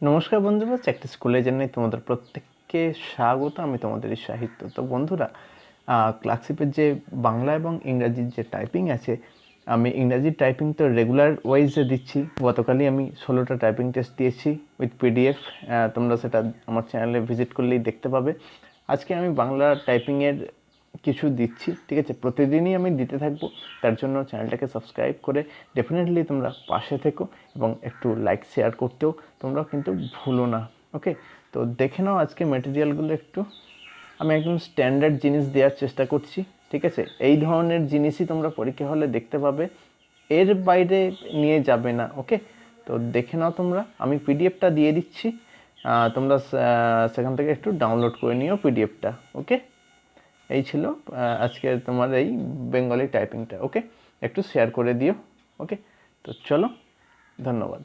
নমস্কার বন্ধুরা, চাকরি স্কুলে জানাই তোমাদের প্রত্যেককে স্বাগত। আমি তোমাদের সাহিত্য। তো বন্ধুরা, ক্লাসিপের যে বাংলা এবং ইংরাজির যে টাইপিং আছে, আমি ইংরাজির টাইপিং তো রেগুলার ওয়াইজে দিচ্ছি। গতকালই আমি 16টা টাইপিং টেস্ট দিয়েছি উইথ পিডিএফ। তোমরা সেটা আমার চ্যানেলে ভিজিট করলেই দেখতে পাবে। আজকে আমি বাংলা টাইপিংয়ের কিছু দিচ্ছি, ঠিক আছে? প্রতিদিনই আমি দিতে থাকবো। তার জন্য চ্যানেলটাকে সাবস্ক্রাইব করে ডেফিনেটলি তোমরা পাশে থেকো এবং একটু লাইক শেয়ার করতেও তোমরা কিন্তু ভুলো না। ওকে, তো দেখে নাও আজকে ম্যাটেরিয়ালগুলো একটু। আমি একদম স্ট্যান্ডার্ড জিনিস দেওয়ার চেষ্টা করছি, ঠিক আছে? এই ধরনের জিনিসই তোমরা পরীক্ষা হলে দেখতে পাবে, এর বাইরে নিয়ে যাবে না। ওকে, তো দেখে নাও তোমরা। আমি পিডিএফটা দিয়ে দিচ্ছি, তোমরা সেখান থেকে একটু ডাউনলোড করে নিও পিডিএফটা। ওকে, এই ছিল আজকের তোমার এই বেঙ্গলি টাইপিংটা। ওকে, একটু শেয়ার করে দিও। ওকে, তো চলো, ধন্যবাদ।